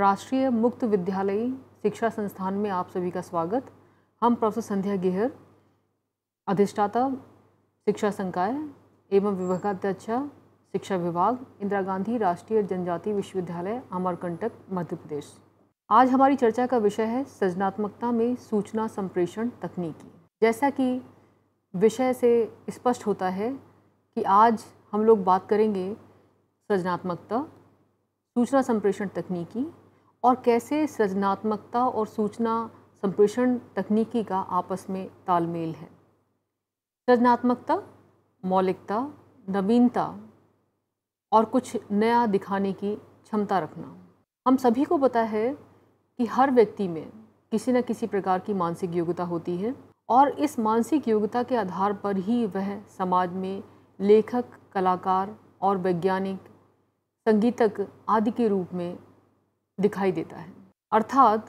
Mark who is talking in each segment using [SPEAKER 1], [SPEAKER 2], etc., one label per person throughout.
[SPEAKER 1] राष्ट्रीय मुक्त विद्यालय शिक्षा संस्थान में आप सभी का स्वागत। हम प्रोफेसर संध्या गेहर, अधिष्ठाता शिक्षा संकाय एवं विभागाध्यक्षा शिक्षा विभाग, इंदिरा गांधी राष्ट्रीय जनजाति विश्वविद्यालय अमरकंटक, मध्य प्रदेश। आज हमारी चर्चा का विषय है सृजनात्मकता में सूचना संप्रेषण तकनीकी। जैसा कि विषय से स्पष्ट होता है कि आज हम लोग बात करेंगे सृजनात्मकता, सूचना संप्रेषण तकनीकी और कैसे सृजनात्मकता और सूचना संप्रेषण तकनीकी का आपस में तालमेल है। सृजनात्मकता, मौलिकता, नवीनता और कुछ नया दिखाने की क्षमता रखना। हम सभी को पता है कि हर व्यक्ति में किसी न किसी प्रकार की मानसिक योग्यता होती है और इस मानसिक योग्यता के आधार पर ही वह समाज में लेखक, कलाकार और वैज्ञानिक, संगीतक आदि के रूप में दिखाई देता है। अर्थात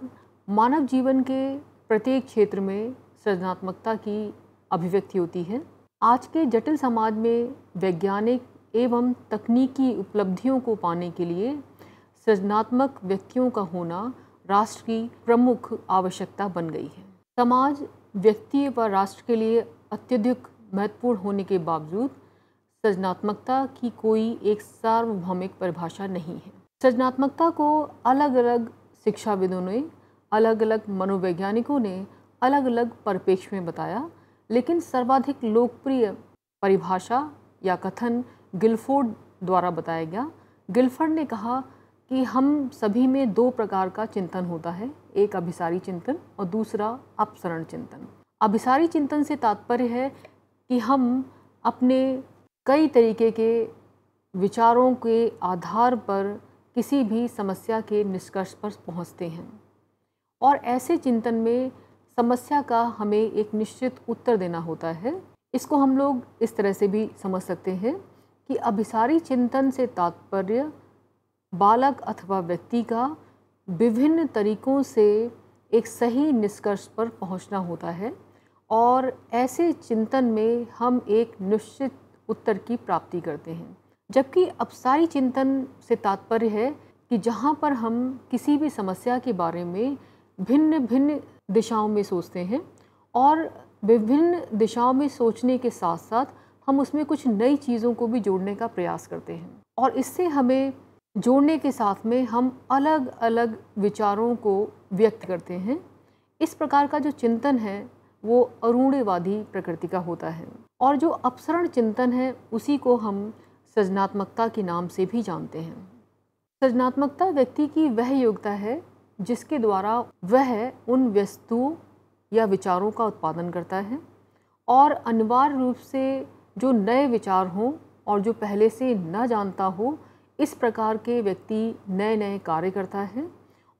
[SPEAKER 1] मानव जीवन के प्रत्येक क्षेत्र में सृजनात्मकता की अभिव्यक्ति होती है। आज के जटिल समाज में वैज्ञानिक एवं तकनीकी उपलब्धियों को पाने के लिए सृजनात्मक व्यक्तियों का होना राष्ट्र की प्रमुख आवश्यकता बन गई है। समाज व्यक्ति व राष्ट्र के लिए अत्यधिक महत्वपूर्ण होने के बावजूद सृजनात्मकता की कोई एक सार्वभौमिक परिभाषा नहीं है। सृजनात्मकता को अलग अलग शिक्षाविदों ने, अलग अलग मनोवैज्ञानिकों ने अलग अलग परिप्रेक्ष्य में बताया, लेकिन सर्वाधिक लोकप्रिय परिभाषा या कथन गिलफोर्ड द्वारा बताया गया। गिलफोर्ड ने कहा कि हम सभी में दो प्रकार का चिंतन होता है, एक अभिसारी चिंतन और दूसरा अपसरण चिंतन। अभिसारी चिंतन से तात्पर्य है कि हम अपने कई तरीके के विचारों के आधार पर किसी भी समस्या के निष्कर्ष पर पहुंचते हैं और ऐसे चिंतन में समस्या का हमें एक निश्चित उत्तर देना होता है। इसको हम लोग इस तरह से भी समझ सकते हैं कि अभिसारी चिंतन से तात्पर्य बालक अथवा व्यक्ति का विभिन्न तरीकों से एक सही निष्कर्ष पर पहुंचना होता है और ऐसे चिंतन में हम एक निश्चित उत्तर की प्राप्ति करते हैं। जबकि अपसारी चिंतन से तात्पर्य है कि जहां पर हम किसी भी समस्या के बारे में भिन्न भिन्न दिशाओं में सोचते हैं और विभिन्न दिशाओं में सोचने के साथ साथ हम उसमें कुछ नई चीज़ों को भी जोड़ने का प्रयास करते हैं और इससे हमें जोड़ने के साथ में हम अलग अलग विचारों को व्यक्त करते हैं। इस प्रकार का जो चिंतन है वो अरूढ़िवादी प्रकृति का होता है और जो अपसरण चिंतन है उसी को हम सृजनात्मकता के नाम से भी जानते हैं। सृजनात्मकता व्यक्ति की वह योग्यता है जिसके द्वारा वह उन वस्तुओं या विचारों का उत्पादन करता है और अनिवार्य रूप से जो नए विचार हों और जो पहले से न जानता हो, इस प्रकार के व्यक्ति नए नए कार्य करता है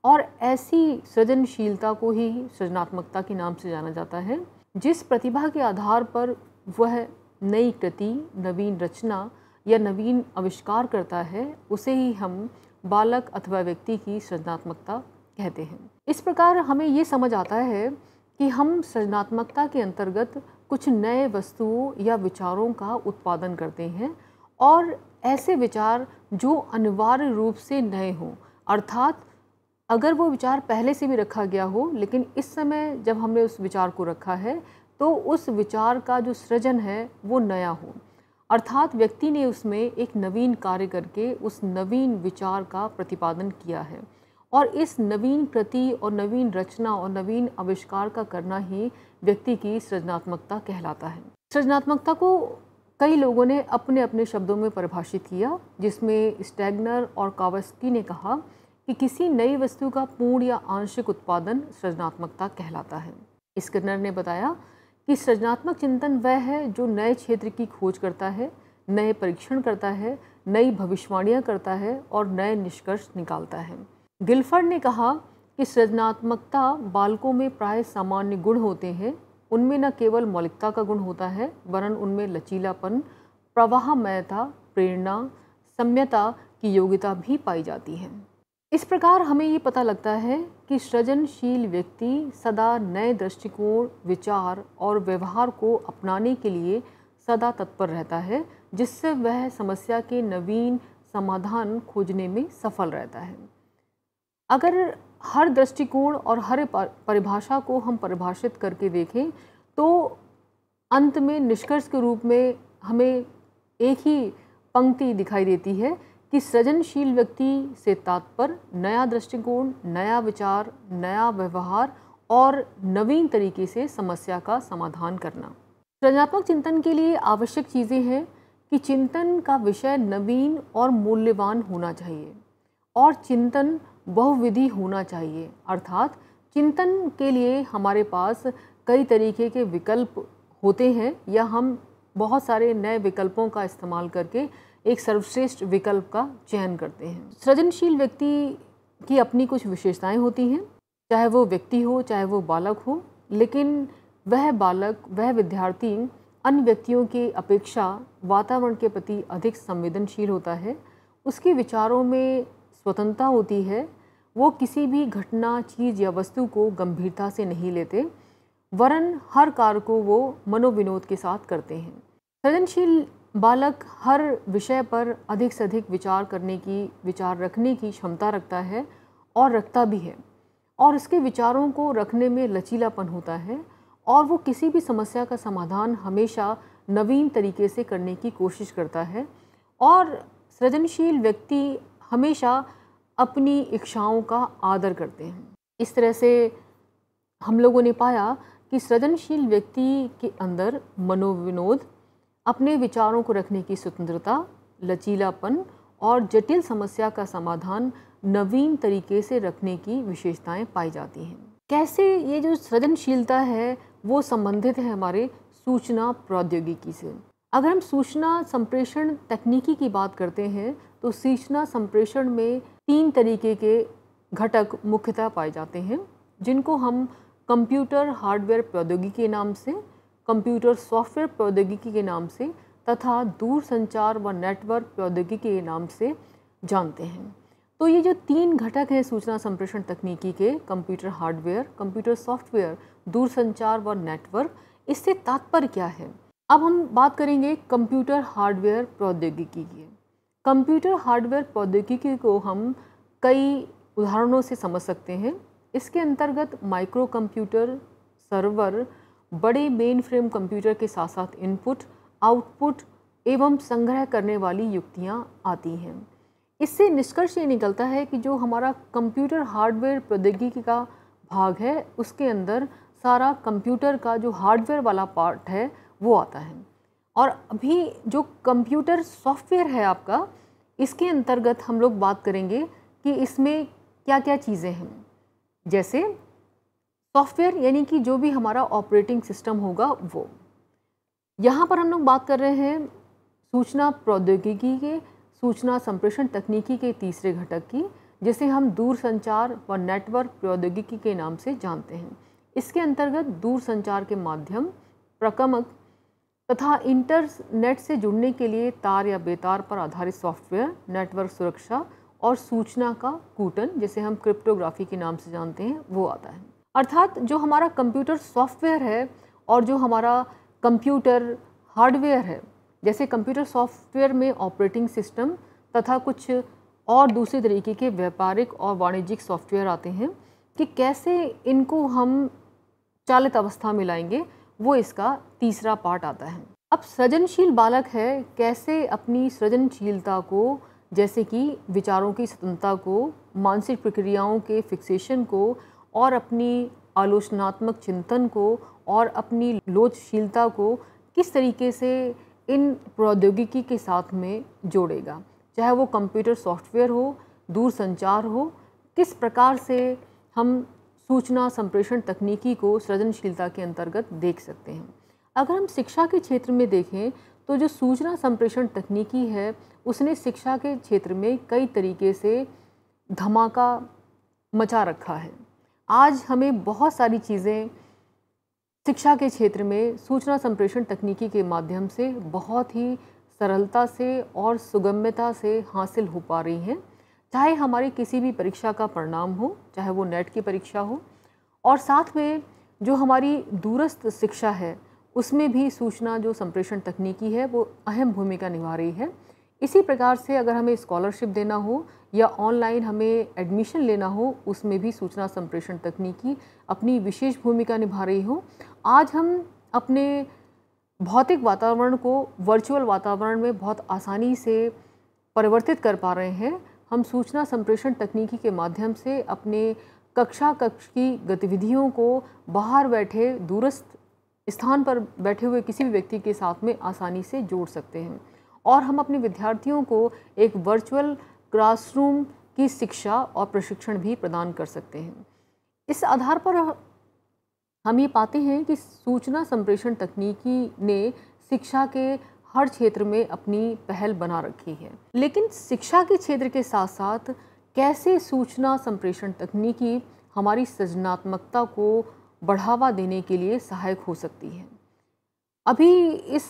[SPEAKER 1] और ऐसी सृजनशीलता को ही सृजनात्मकता के नाम से जाना जाता है। जिस प्रतिभा के आधार पर वह नई कृति, नवीन रचना या नवीन आविष्कार करता है, उसे ही हम बालक अथवा व्यक्ति की सृजनात्मकता कहते हैं। इस प्रकार हमें ये समझ आता है कि हम सृजनात्मकता के अंतर्गत कुछ नए वस्तुओं या विचारों का उत्पादन करते हैं और ऐसे विचार जो अनिवार्य रूप से नए हों, अर्थात अगर वो विचार पहले से भी रखा गया हो लेकिन इस समय जब हमने उस विचार को रखा है तो उस विचार का जो सृजन है वो नया हो, अर्थात व्यक्ति ने उसमें एक नवीन कार्य करके उस नवीन विचार का प्रतिपादन किया है और इस नवीन कृति और नवीन रचना और नवीन आविष्कार का करना ही व्यक्ति की सृजनात्मकता कहलाता है। सृजनात्मकता को कई लोगों ने अपने अपने शब्दों में परिभाषित किया, जिसमें स्टेगनर और कावस्की ने कहा कि किसी नई वस्तु का पूर्ण या आंशिक उत्पादन सृजनात्मकता कहलाता है। स्किनर ने बताया कि सृजनात्मक चिंतन वह है जो नए क्षेत्र की खोज करता है, नए परीक्षण करता है, नई भविष्यवाणियाँ करता है और नए निष्कर्ष निकालता है। गिलफोर्ड ने कहा कि सृजनात्मकता बालकों में प्राय सामान्य गुण होते हैं। उनमें न केवल मौलिकता का गुण होता है वरन उनमें लचीलापन, प्रवाहमयता, प्रेरणा, सम्यता की योग्यता भी पाई जाती है। इस प्रकार हमें ये पता लगता है कि सृजनशील व्यक्ति सदा नए दृष्टिकोण, विचार और व्यवहार को अपनाने के लिए सदा तत्पर रहता है, जिससे वह समस्या के नवीन समाधान खोजने में सफल रहता है। अगर हर दृष्टिकोण और हर परिभाषा को हम परिभाषित करके देखें तो अंत में निष्कर्ष के रूप में हमें एक ही पंक्ति दिखाई देती है कि सृजनशील व्यक्ति से तात्पर्य नया दृष्टिकोण, नया विचार, नया व्यवहार और नवीन तरीके से समस्या का समाधान करना। सृजनात्मक चिंतन के लिए आवश्यक चीज़ें हैं कि चिंतन का विषय नवीन और मूल्यवान होना चाहिए और चिंतन बहुविधि होना चाहिए, अर्थात चिंतन के लिए हमारे पास कई तरीके के विकल्प होते हैं या हम बहुत सारे नए विकल्पों का इस्तेमाल करके एक सर्वश्रेष्ठ विकल्प का चयन करते हैं। सृजनशील व्यक्ति की अपनी कुछ विशेषताएं होती हैं, चाहे वो व्यक्ति हो चाहे वो बालक हो, लेकिन वह बालक, वह विद्यार्थी अन्य व्यक्तियों की अपेक्षा वातावरण के प्रति अधिक संवेदनशील होता है। उसके विचारों में स्वतंत्रता होती है, वो किसी भी घटना, चीज़ या वस्तु को गंभीरता से नहीं लेते, वरन हर कार्य को वो मनोविनोद के साथ करते हैं। सृजनशील बालक हर विषय पर अधिक से अधिक विचार रखने की क्षमता रखता है और रखता भी है, और इसके विचारों को रखने में लचीलापन होता है और वो किसी भी समस्या का समाधान हमेशा नवीन तरीके से करने की कोशिश करता है। और सृजनशील व्यक्ति हमेशा अपनी इच्छाओं का आदर करते हैं। इस तरह से हम लोगों ने पाया कि सृजनशील व्यक्ति के अंदर मनोविनोद, अपने विचारों को रखने की स्वतंत्रता, लचीलापन और जटिल समस्या का समाधान नवीन तरीके से रखने की विशेषताएं पाई जाती हैं। कैसे ये जो सृजनशीलता है वो संबंधित है हमारे सूचना प्रौद्योगिकी से। अगर हम सूचना संप्रेषण तकनीकी की बात करते हैं तो सूचना संप्रेषण में 3 तरीके के घटक मुख्यतः पाए जाते हैं, जिनको हम कंप्यूटर हार्डवेयर प्रौद्योगिकी के नाम से, कंप्यूटर सॉफ्टवेयर प्रौद्योगिकी के नाम से तथा दूरसंचार व नेटवर्क प्रौद्योगिकी के नाम से जानते हैं। तो ये जो 3 घटक हैं सूचना संप्रेषण तकनीकी के, कंप्यूटर हार्डवेयर, कंप्यूटर सॉफ्टवेयर, दूरसंचार व नेटवर्क, इससे तात्पर्य क्या है? अब हम बात करेंगे कंप्यूटर हार्डवेयर प्रौद्योगिकी की। कंप्यूटर हार्डवेयर प्रौद्योगिकी को हम कई उदाहरणों से समझ सकते हैं। इसके अंतर्गत माइक्रो कंप्यूटर, सर्वर, बड़े मेन फ्रेम कंप्यूटर के साथ साथ इनपुट, आउटपुट एवं संग्रह करने वाली युक्तियां आती हैं। इससे निष्कर्ष ये निकलता है कि जो हमारा कंप्यूटर हार्डवेयर प्रौद्योगिकी का भाग है उसके अंदर सारा कंप्यूटर का जो हार्डवेयर वाला पार्ट है वो आता है। और अभी जो कंप्यूटर सॉफ्टवेयर है आपका, इसके अंतर्गत हम लोग बात करेंगे कि इसमें क्या क्या चीज़ें हैं। जैसे सॉफ्टवेयर यानी कि जो भी हमारा ऑपरेटिंग सिस्टम होगा वो। यहाँ पर हम लोग बात कर रहे हैं सूचना प्रौद्योगिकी के, सूचना संप्रेषण तकनीकी के तीसरे घटक की, जिसे हम दूरसंचार व नेटवर्क प्रौद्योगिकी के नाम से जानते हैं। इसके अंतर्गत दूरसंचार के माध्यम, प्रकमक तथा इंटरनेट से जुड़ने के लिए तार या बेतार पर आधारित सॉफ्टवेयर, नेटवर्क सुरक्षा और सूचना का कूटन, जिसे हम क्रिप्टोग्राफी के नाम से जानते हैं, वो आता है। अर्थात जो हमारा कंप्यूटर सॉफ्टवेयर है और जो हमारा कंप्यूटर हार्डवेयर है, जैसे कंप्यूटर सॉफ्टवेयर में ऑपरेटिंग सिस्टम तथा कुछ और दूसरे तरीके के व्यापारिक और वाणिज्यिक सॉफ्टवेयर आते हैं, कि कैसे इनको हम चालित अवस्था में लाएंगे, वो इसका तीसरा पार्ट आता है। अब सृजनशील बालक है, कैसे अपनी सृजनशीलता को, जैसे कि विचारों की स्वतंत्रता को, मानसिक प्रक्रियाओं के फिक्सेशन को और अपनी आलोचनात्मक चिंतन को और अपनी लोचशीलता को किस तरीके से इन प्रौद्योगिकी के साथ में जोड़ेगा, चाहे वो कंप्यूटर सॉफ्टवेयर हो, दूरसंचार हो, किस प्रकार से हम सूचना संप्रेषण तकनीकी को सृजनशीलता के अंतर्गत देख सकते हैं। अगर हम शिक्षा के क्षेत्र में देखें तो जो सूचना संप्रेषण तकनीकी है उसने शिक्षा के क्षेत्र में कई तरीके से धमाका मचा रखा है। आज हमें बहुत सारी चीज़ें शिक्षा के क्षेत्र में सूचना संप्रेषण तकनीकी के माध्यम से बहुत ही सरलता से और सुगम्यता से हासिल हो पा रही हैं, चाहे हमारी किसी भी परीक्षा का परिणाम हो, चाहे वो नेट की परीक्षा हो, और साथ में जो हमारी दूरस्थ शिक्षा है उसमें भी सूचना जो संप्रेषण तकनीकी है वो अहम भूमिका निभा रही है। इसी प्रकार से अगर हमें स्कॉलरशिप देना हो या ऑनलाइन हमें एडमिशन लेना हो, उसमें भी सूचना संप्रेषण तकनीकी अपनी विशेष भूमिका निभा रही हो। आज हम अपने भौतिक वातावरण को वर्चुअल वातावरण में बहुत आसानी से परिवर्तित कर पा रहे हैं। हम सूचना संप्रेषण तकनीकी के माध्यम से अपने कक्षा की गतिविधियों को बाहर बैठे दूरस्थ स्थान पर बैठे हुए किसी भी व्यक्ति के साथ में आसानी से जोड़ सकते हैं और हम अपने विद्यार्थियों को एक वर्चुअल क्लासरूम की शिक्षा और प्रशिक्षण भी प्रदान कर सकते हैं। इस आधार पर हम ये पाते हैं कि सूचना संप्रेषण तकनीकी ने शिक्षा के हर क्षेत्र में अपनी पहल बना रखी है। लेकिन शिक्षा के क्षेत्र के साथ साथ कैसे सूचना संप्रेषण तकनीकी हमारी सृजनात्मकता को बढ़ावा देने के लिए सहायक हो सकती है। अभी इस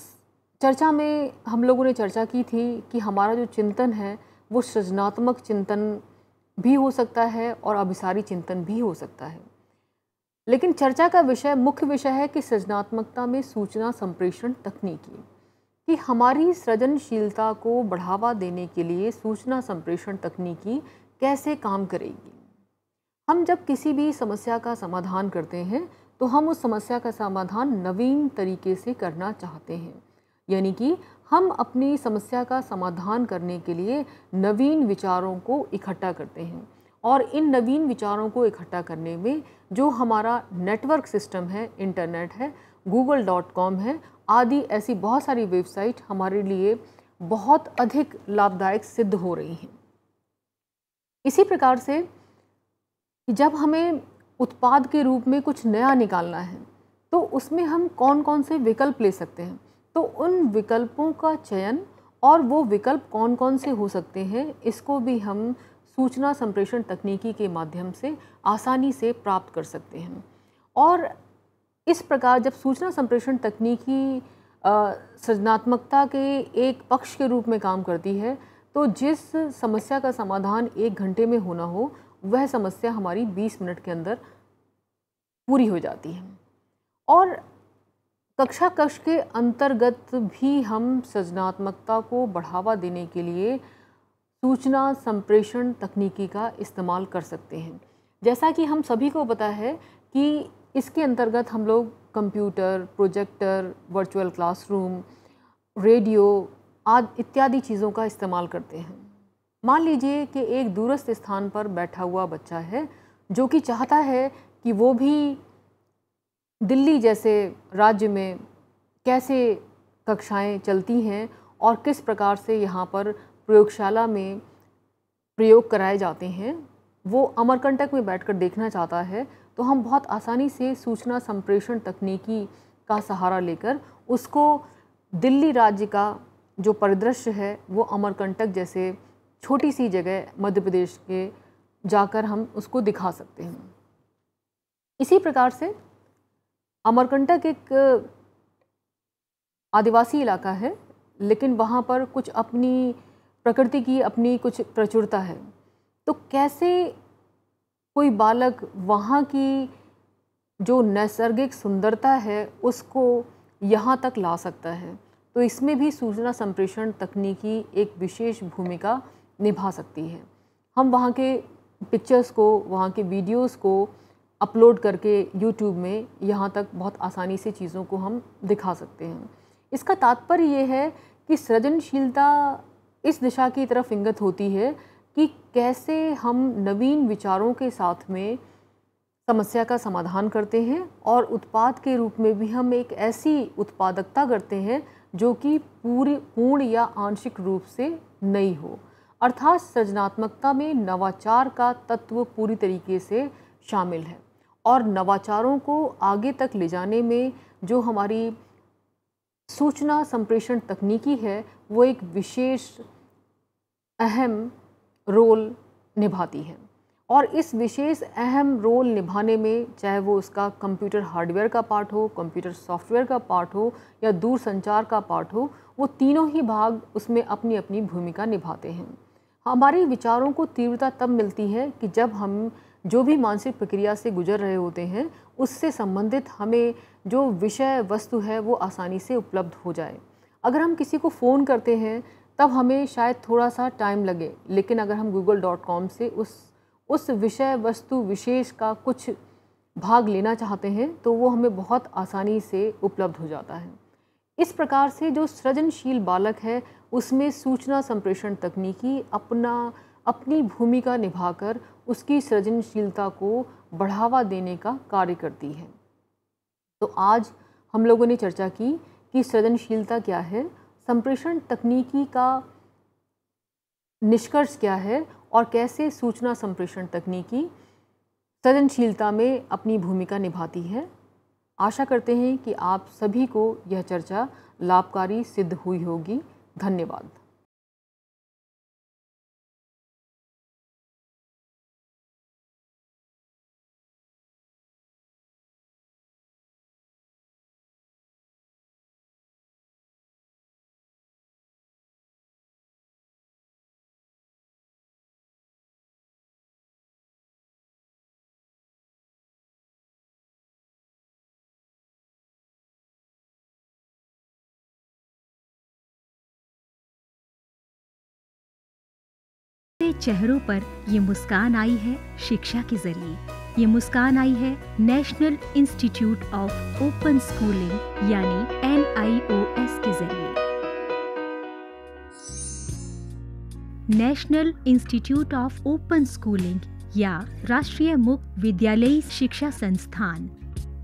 [SPEAKER 1] चर्चा में हम लोगों ने चर्चा की थी कि हमारा जो चिंतन है वो सृजनात्मक चिंतन भी हो सकता है और अभिसारी चिंतन भी हो सकता है। लेकिन चर्चा का विषय, मुख्य विषय है कि सृजनात्मकता में सूचना संप्रेषण तकनीकी, कि हमारी सृजनशीलता को बढ़ावा देने के लिए सूचना संप्रेषण तकनीकी कैसे काम करेगी। हम जब किसी भी समस्या का समाधान करते हैं तो हम उस समस्या का समाधान नवीन तरीके से करना चाहते हैं, यानी कि हम अपनी समस्या का समाधान करने के लिए नवीन विचारों को इकट्ठा करते हैं और इन नवीन विचारों को इकट्ठा करने में जो हमारा नेटवर्क सिस्टम है, इंटरनेट है, google.com है आदि ऐसी बहुत सारी वेबसाइट हमारे लिए बहुत अधिक लाभदायक सिद्ध हो रही हैं। इसी प्रकार से जब हमें उत्पाद के रूप में कुछ नया निकालना है तो उसमें हम कौन कौन से विकल्प ले सकते हैं, तो उन विकल्पों का चयन और वो विकल्प कौन कौन से हो सकते हैं, इसको भी हम सूचना संप्रेषण तकनीकी के माध्यम से आसानी से प्राप्त कर सकते हैं। और इस प्रकार जब सूचना संप्रेषण तकनीकी सृजनात्मकता के एक पक्ष के रूप में काम करती है तो जिस समस्या का समाधान 1 घंटे में होना हो वह समस्या हमारी 20 मिनट के अंदर पूरी हो जाती है। और कक्षा कक्ष के अंतर्गत भी हम सृजनात्मकता को बढ़ावा देने के लिए सूचना संप्रेषण तकनीकी का इस्तेमाल कर सकते हैं। जैसा कि हम सभी को पता है कि इसके अंतर्गत हम लोग computer, projector, virtual classroom, radio आदि इत्यादि चीज़ों का इस्तेमाल करते हैं। मान लीजिए कि एक दूरस्थ स्थान पर बैठा हुआ बच्चा है जो कि चाहता है कि वो भी दिल्ली जैसे राज्य में कैसे कक्षाएं चलती हैं और किस प्रकार से यहाँ पर प्रयोगशाला में प्रयोग कराए जाते हैं, वो अमरकंटक में बैठकर देखना चाहता है। तो हम बहुत आसानी से सूचना संप्रेषण तकनीकी का सहारा लेकर उसको दिल्ली राज्य का जो परिदृश्य है वो अमरकंटक जैसे छोटी सी जगह मध्य प्रदेश के जाकर हम उसको दिखा सकते हैं। इसी प्रकार से अमरकंटक एक आदिवासी इलाका है, लेकिन वहाँ पर कुछ अपनी प्रकृति की अपनी कुछ प्रचुरता है। तो कैसे कोई बालक वहाँ की जो नैसर्गिक सुंदरता है उसको यहाँ तक ला सकता है, तो इसमें भी सूचना संप्रेषण तकनीकी एक विशेष भूमिका निभा सकती है। हम वहाँ के पिक्चर्स को, वहाँ के वीडियोस को अपलोड करके यूट्यूब में यहाँ तक बहुत आसानी से चीज़ों को हम दिखा सकते हैं। इसका तात्पर्य ये है कि सृजनशीलता इस दिशा की तरफ इंगित होती है कि कैसे हम नवीन विचारों के साथ में समस्या का समाधान करते हैं और उत्पाद के रूप में भी हम एक ऐसी उत्पादकता करते हैं जो कि पूर्ण या आंशिक रूप से नई हो। अर्थात सृजनात्मकता में नवाचार का तत्व पूरी तरीके से शामिल है और नवाचारों को आगे तक ले जाने में जो हमारी सूचना संप्रेषण तकनीकी है वो एक विशेष अहम रोल निभाती है। और इस विशेष अहम रोल निभाने में, चाहे वो उसका कंप्यूटर हार्डवेयर का पार्ट हो, कंप्यूटर सॉफ्टवेयर का पार्ट हो या दूर संचार का पार्ट हो, वो तीनों ही भाग उसमें अपनी अपनी भूमिका निभाते हैं। हमारे विचारों को तीव्रता तब मिलती है कि जब हम जो भी मानसिक प्रक्रिया से गुजर रहे होते हैं उससे संबंधित हमें जो विषय वस्तु है वो आसानी से उपलब्ध हो जाए। अगर हम किसी को फ़ोन करते हैं तब हमें शायद थोड़ा सा टाइम लगे, लेकिन अगर हम google.com से उस विषय वस्तु विशेष का कुछ भाग लेना चाहते हैं तो वो हमें बहुत आसानी से उपलब्ध हो जाता है। इस प्रकार से जो सृजनशील बालक है उसमें सूचना संप्रेषण तकनीकी अपनी भूमिका निभाकर उसकी सृजनशीलता को बढ़ावा देने का कार्य करती है। तो आज हम लोगों ने चर्चा की कि सृजनशीलता क्या है, संप्रेषण तकनीकी का निष्कर्ष क्या है और कैसे सूचना संप्रेषण तकनीकी सृजनशीलता में अपनी भूमिका निभाती है। आशा करते हैं कि आप सभी को यह चर्चा लाभकारी सिद्ध हुई होगी। धन्यवाद।
[SPEAKER 2] चेहरों पर ये मुस्कान आई है शिक्षा के जरिए। ये मुस्कान आई है national institute of open schooling यानी NIOS के जरिए। National institute of open schooling या राष्ट्रीय मुक्त विद्यालयी शिक्षा संस्थान,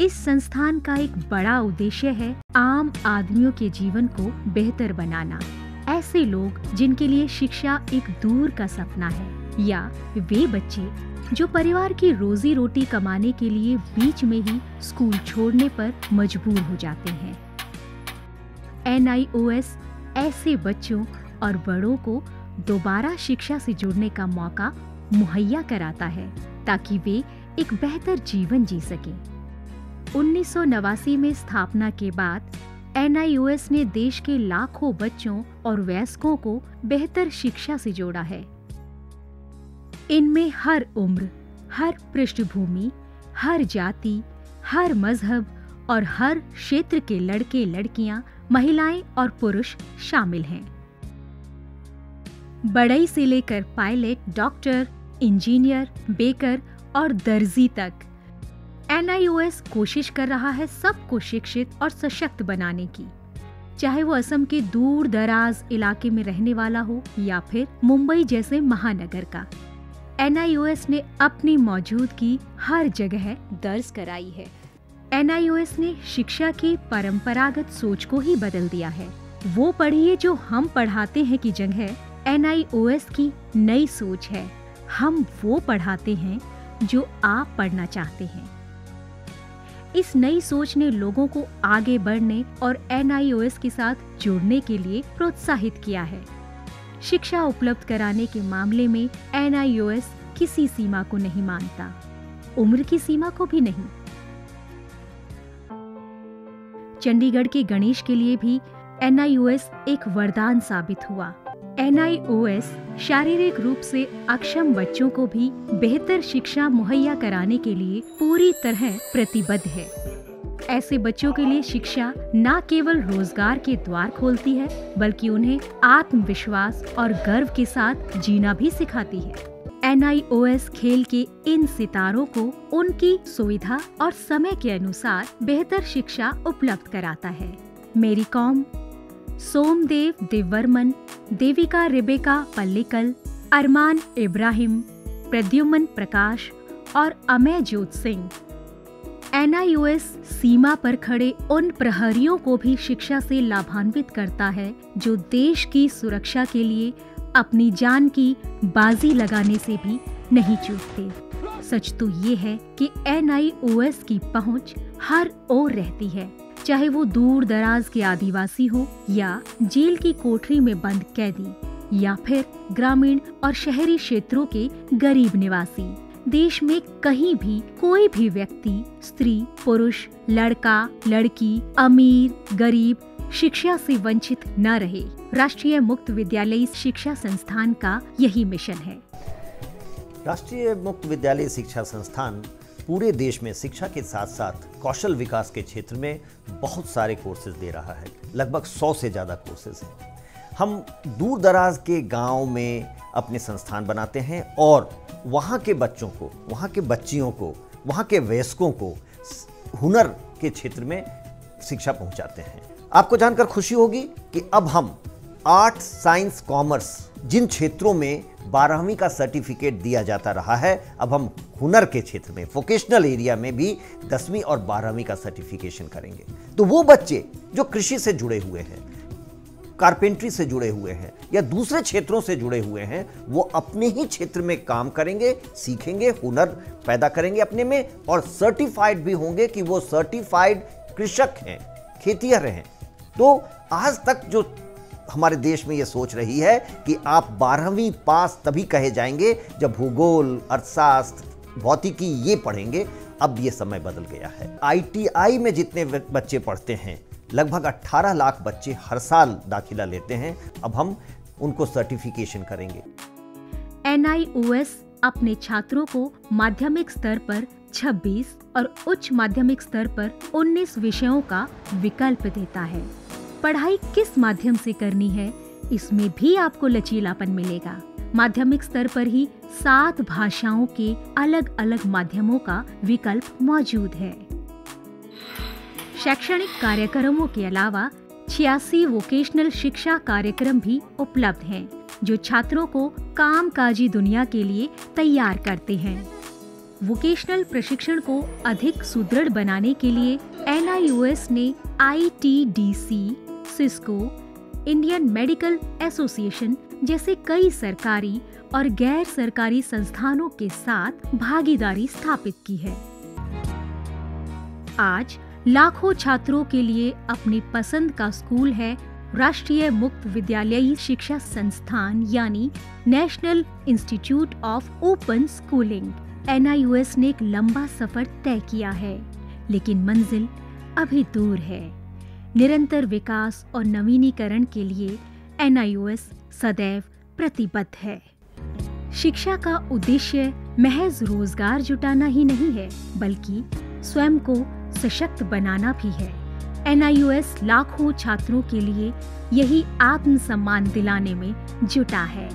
[SPEAKER 2] इस संस्थान का एक बड़ा उद्देश्य है आम आदमियों के जीवन को बेहतर बनाना। ऐसे लोग जिनके लिए शिक्षा एक दूर का सपना है या वे बच्चे जो परिवार की रोजी रोटी कमाने के लिए बीच में ही स्कूल छोड़ने पर मजबूर हो जाते हैं। NIOS ऐसे बच्चों और बड़ों को दोबारा शिक्षा से जुड़ने का मौका मुहैया कराता है ताकि वे एक बेहतर जीवन जी सकें। 1989 में स्थापना के बाद NIOS ने देश के लाखों बच्चों और वयस्कों को बेहतर शिक्षा से जोड़ा है। इनमें हर उम्र, हर पृष्ठभूमि, हर जाति, हर मजहब और हर क्षेत्र के लड़के लड़कियां, महिलाएं और पुरुष शामिल हैं। बढ़ई से लेकर पायलट, डॉक्टर, इंजीनियर, बेकर और दर्जी तक NIOS कोशिश कर रहा है सबको शिक्षित और सशक्त बनाने की, चाहे वो असम के दूर दराज इलाके में रहने वाला हो या फिर मुंबई जैसे महानगर का। NIOS ने अपनी मौजूदगी हर जगह दर्ज कराई है। NIOS ने शिक्षा की परंपरागत सोच को ही बदल दिया है। वो पढ़िए जो हम पढ़ाते हैं की जगह NIOS की नई सोच है, हम वो पढ़ाते हैं जो आप पढ़ना चाहते हैं। इस नई सोच ने लोगों को आगे बढ़ने और NIOS के साथ जुड़ने के लिए प्रोत्साहित किया है। शिक्षा उपलब्ध कराने के मामले में NIOS किसी सीमा को नहीं मानता, उम्र की सीमा को भी नहीं। चंडीगढ़ के गणेश के लिए भी NIOS एक वरदान साबित हुआ। NIOS शारीरिक रूप से अक्षम बच्चों को भी बेहतर शिक्षा मुहैया कराने के लिए पूरी तरह प्रतिबद्ध है। ऐसे बच्चों के लिए शिक्षा न केवल रोजगार के द्वार खोलती है, बल्कि उन्हें आत्मविश्वास और गर्व के साथ जीना भी सिखाती है। NIOS खेल के इन सितारों को उनकी सुविधा और समय के अनुसार बेहतर शिक्षा उपलब्ध कराता है। मेरी कॉम, सोमदेव देववर्मन, देविका रेबेका पल्लिकल, अरमान इब्राहिम, प्रद्युमन प्रकाश और अमयजोत सिंह। NIOS सीमा पर खड़े उन प्रहरियों को भी शिक्षा से लाभान्वित करता है जो देश की सुरक्षा के लिए अपनी जान की बाजी लगाने से भी नहीं चूकते। सच तो ये है कि NIOS की पहुंच हर ओर रहती है, चाहे वो दूर दराज के आदिवासी हो या जेल की कोठरी में बंद कैदी या फिर ग्रामीण और शहरी क्षेत्रों के गरीब निवासी। देश में कहीं भी कोई भी व्यक्ति, स्त्री, पुरुष, लड़का, लड़की, अमीर, गरीब शिक्षा से वंचित न रहे। राष्ट्रीय मुक्त विद्यालयी शिक्षा संस्थान का यही मिशन है।
[SPEAKER 3] राष्ट्रीय मुक्त विद्यालयी शिक्षा संस्थान पूरे देश में शिक्षा के साथ साथ कौशल विकास के क्षेत्र में बहुत सारे कोर्सेज दे रहा है। लगभग 100 से ज़्यादा कोर्सेज हैं। हम दूर दराज के गांव में अपने संस्थान बनाते हैं और वहाँ के बच्चों को, वहाँ के बच्चियों को, वहाँ के वयस्कों को हुनर के क्षेत्र में शिक्षा पहुँचाते हैं। आपको जानकर खुशी होगी कि अब हम आर्ट, साइंस, कॉमर्स जिन क्षेत्रों में 12वीं का सर्टिफिकेट दिया जाता रहा है, अब हम हुनर के क्षेत्र में, वोकेशनल एरिया में भी 10वीं और 12वीं का सर्टिफिकेशन करेंगे। तो वो बच्चे जो कृषि से जुड़े हुए हैं, कारपेंट्री से जुड़े हुए हैं या दूसरे क्षेत्रों से जुड़े हुए हैं, वो अपने ही क्षेत्र में काम करेंगे, सीखेंगे, हुनर पैदा करेंगे अपने में और सर्टिफाइड भी होंगे कि वो सर्टिफाइड कृषक हैं, खेतिहर हैं। तो आज तक जो हमारे देश में ये सोच रही है कि आप 12वीं पास तभी कहे जाएंगे जब भूगोल, अर्थशास्त्र, भौतिकी ये पढ़ेंगे, अब ये समय बदल गया है। ITI में जितने बच्चे पढ़ते हैं, लगभग 18 लाख बच्चे हर साल दाखिला लेते हैं। अब हम उनको सर्टिफिकेशन करेंगे।
[SPEAKER 2] NIOS अपने छात्रों को माध्यमिक स्तर पर 26 और उच्च माध्यमिक स्तर पर 19 विषयों का विकल्प देता है। पढ़ाई किस माध्यम से करनी है, इसमें भी आपको लचीलापन मिलेगा। माध्यमिक स्तर पर ही 7 भाषाओं के अलग अलग माध्यमों का विकल्प मौजूद है। शैक्षणिक कार्यक्रमों के अलावा 86 वोकेशनल शिक्षा कार्यक्रम भी उपलब्ध हैं, जो छात्रों को कामकाजी दुनिया के लिए तैयार करते हैं। वोकेशनल प्रशिक्षण को अधिक सुदृढ़ बनाने के लिए NIOS ने ITDC, Cisco, Indian medical association जैसे कई सरकारी और गैर सरकारी संस्थानों के साथ भागीदारी स्थापित की है। आज लाखों छात्रों के लिए अपनी पसंद का स्कूल है राष्ट्रीय मुक्त विद्यालयी शिक्षा संस्थान यानी national institute of open schooling. NIOS ने एक लंबा सफर तय किया है, लेकिन मंजिल अभी दूर है। निरंतर विकास और नवीनीकरण के लिए NIOS सदैव प्रतिबद्ध है। शिक्षा का उद्देश्य महज रोजगार जुटाना ही नहीं है, बल्कि स्वयं को सशक्त बनाना भी है। NIOS लाखों छात्रों के लिए यही आत्मसम्मान दिलाने में जुटा है।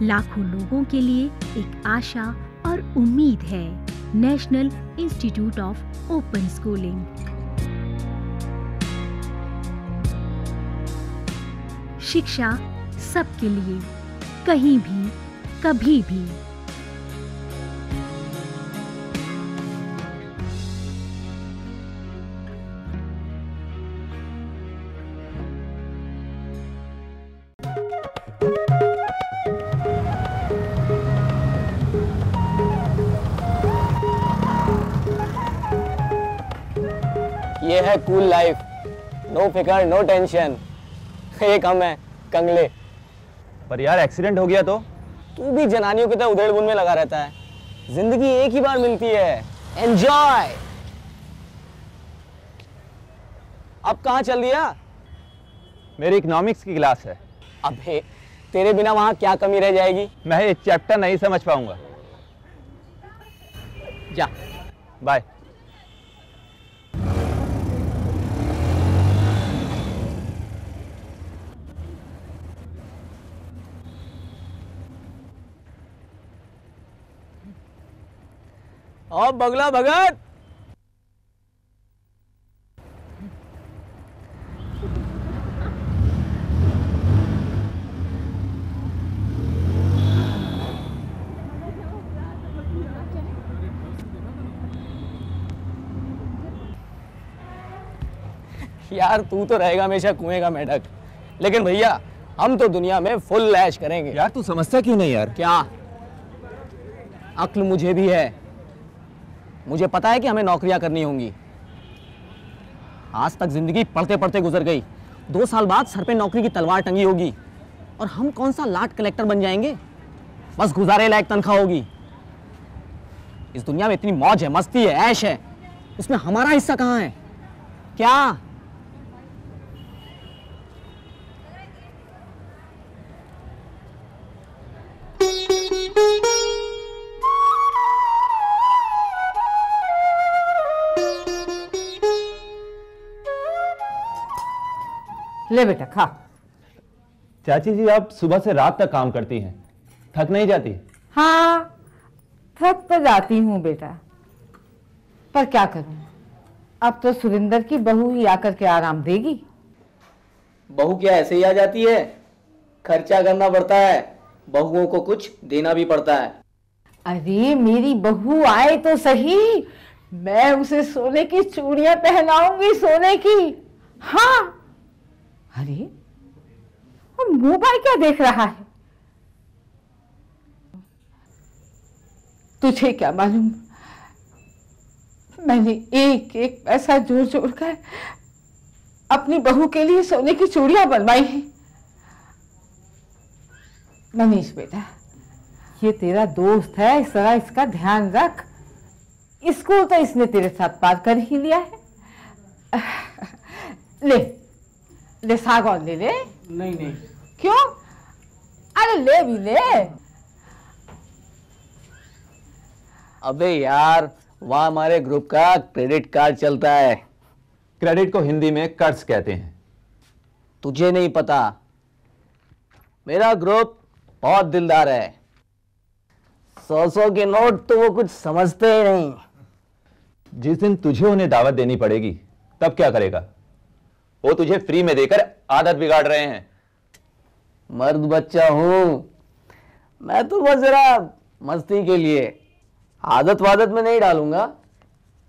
[SPEAKER 2] लाखों लोगों के लिए एक आशा और उम्मीद है। National institute of open schooling. शिक्षा सबके लिए, कहीं भी, कभी भी।
[SPEAKER 4] ये है कूल लाइफ, नो फिकर नो टेंशन। एक हम है कंगले।
[SPEAKER 5] पर यार एक्सीडेंट हो गया तो?
[SPEAKER 4] तू भी जनानियों की तरह उधेड़-बुन में लगा रहता है। जिंदगी एक ही बार मिलती है, एंजॉय। अब कहाँ चल दिया?
[SPEAKER 5] मेरी इकोनॉमिक्स की क्लास है।
[SPEAKER 4] अबे तेरे बिना वहां क्या कमी रह जाएगी?
[SPEAKER 5] मैं ये चैप्टर नहीं समझ पाऊंगा।
[SPEAKER 4] जा
[SPEAKER 5] बाय।
[SPEAKER 4] और बगला भगत। यार तू तो रहेगा हमेशा कुएं का मेढक, लेकिन भैया हम तो दुनिया में फुल ऐश करेंगे।
[SPEAKER 5] यार तू समझता क्यों नहीं यार?
[SPEAKER 4] क्या अक्ल मुझे भी है। मुझे पता है कि हमें नौकरियां करनी होंगी। आज तक जिंदगी पढ़ते पढ़ते गुजर गई। 2 साल बाद सर पे नौकरी की तलवार टंगी होगी और हम कौन सा लाट कलेक्टर बन जाएंगे। बस गुजारे लायक तनख्वाह होगी। इस दुनिया में इतनी मौज है, मस्ती है, ऐश है, उसमें हमारा हिस्सा कहाँ है? क्या
[SPEAKER 1] ले बेटा खा।
[SPEAKER 5] चाची जी, आप सुबह से रात तक काम करती हैं, थक नहीं जाती?
[SPEAKER 6] हाँ, थक तो जाती हूँ बेटा, पर क्या करूँ, अब तो सुरेंद्र की बहू ही आकर के आराम देगी।
[SPEAKER 4] बहू क्या ऐसे ही आ जाती है? खर्चा करना पड़ता है, बहुओं को कुछ देना भी पड़ता है।
[SPEAKER 6] अरे मेरी बहू आए तो सही, मैं उसे सोने की चूड़ियां पहनाऊंगी, सोने की। हाँ, अरे मोबाइल क्या देख रहा है? तुझे क्या मालूम, मैंने एक एक पैसा जोड़ जोड़ कर अपनी बहू के लिए सोने की चूड़ियां बनवाई हैं। मनीष बेटा, ये तेरा दोस्त है, इस तरह इसका ध्यान रख। स्कूल तो इसने तेरे साथ पार कर ही लिया है। ले ले साग और ले ले।
[SPEAKER 4] नहीं नहीं।
[SPEAKER 6] क्यों? अरे ले भी ले।
[SPEAKER 4] अबे यार, वहाँ हमारे ग्रुप का क्रेडिट कार्ड चलता है।
[SPEAKER 5] क्रेडिट को हिंदी में कर्ज कहते हैं।
[SPEAKER 4] तुझे नहीं पता, मेरा ग्रुप बहुत दिलदार है। 100 के नोट तो वो कुछ समझते ही नहीं।
[SPEAKER 5] जिस दिन तुझे उन्हें दावत देनी पड़ेगी तब क्या करेगा? वो तुझे फ्री में देकर आदत बिगाड़ रहे हैं।
[SPEAKER 4] मर्द बच्चा हूं मैं, तो बस जरा मस्ती के लिए, आदत वादत में नहीं डालूंगा।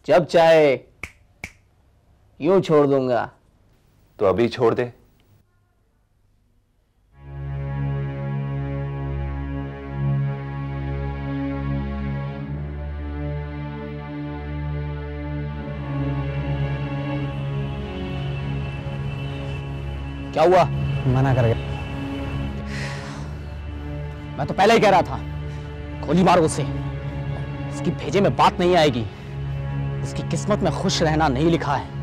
[SPEAKER 4] जब चाहे यूं छोड़ दूंगा।
[SPEAKER 5] तो अभी छोड़ दे।
[SPEAKER 4] क्या हुआ? मना कर गया। मैं तो पहले ही कह रहा था, गोली मारो उसे। उसकी भेजे में बात नहीं आएगी। उसकी किस्मत में खुश रहना नहीं लिखा है।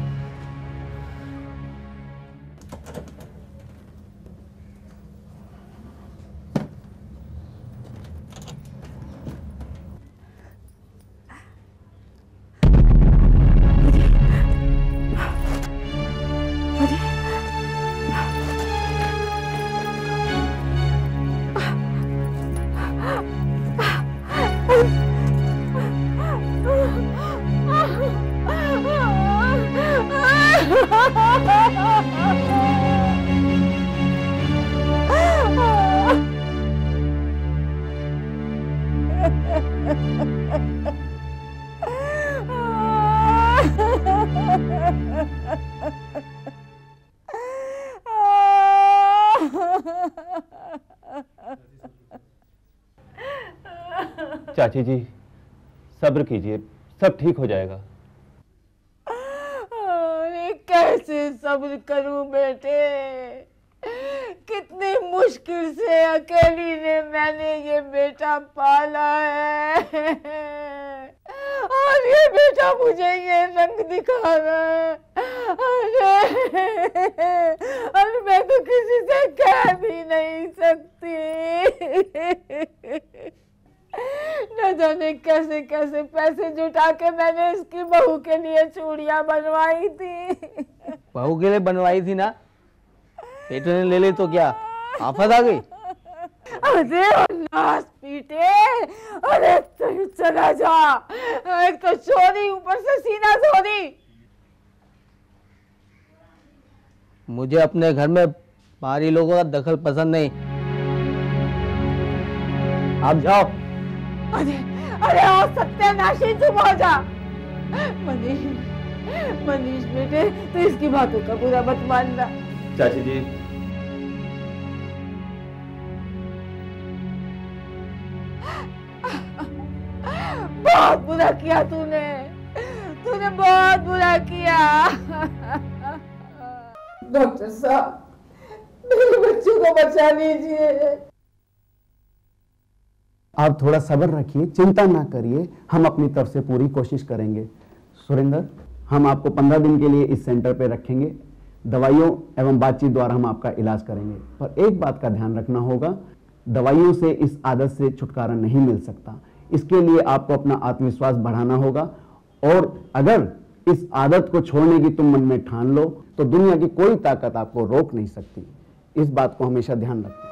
[SPEAKER 5] चाची जी, सब्र कीजिए, सब ठीक हो जाएगा।
[SPEAKER 6] अरे कैसे सब्र करूं बेटे, कितनी मुश्किल से अकेली ने मैंने ये बेटा पाला है, और ये बेटा मुझे ये रंग दिखा रहा है। अरे मैं तो किसी से कह भी नहीं सकती। न जाने कैसे कैसे पैसे जुटा के मैंने इसकी बहू के लिए चूड़ियां बनवाई थी।
[SPEAKER 4] बहू के लिए बनवाई थी ना, बेटे ने ले ली तो क्या आफत आ गई?
[SPEAKER 6] अरे नाश पीटे, अरे तू चला जा, एक तो चोरी, ऊपर से सीना चोरी।
[SPEAKER 4] मुझे अपने घर में बाहरी लोगों का दखल पसंद नहीं। आप जाओ।
[SPEAKER 6] अरे अरे आओ सत्यानाशी, चुप हो जा। मनीष, मनीष बेटे, तू इसकी बातों का बुरा मत मानना।
[SPEAKER 5] चाची जी,
[SPEAKER 6] बहुत बुरा किया तूने, तूने बहुत बुरा किया। डॉक्टर साहब, मेरे बच्चों को बचा लीजिए।
[SPEAKER 7] आप थोड़ा सब्र रखिए, चिंता ना करिए, हम अपनी तरफ से पूरी कोशिश करेंगे। सुरेंद्र, हम आपको 15 दिन के लिए इस सेंटर पे रखेंगे। दवाइयों एवं बातचीत द्वारा हम आपका इलाज करेंगे, पर एक बात का ध्यान रखना होगा, दवाइयों से इस आदत से छुटकारा नहीं मिल सकता। इसके लिए आपको अपना आत्मविश्वास बढ़ाना होगा, और अगर इस आदत को छोड़ने की तुम मन में ठान लो तो दुनिया की कोई ताकत आपको रोक नहीं सकती। इस बात को हमेशा ध्यान रखना।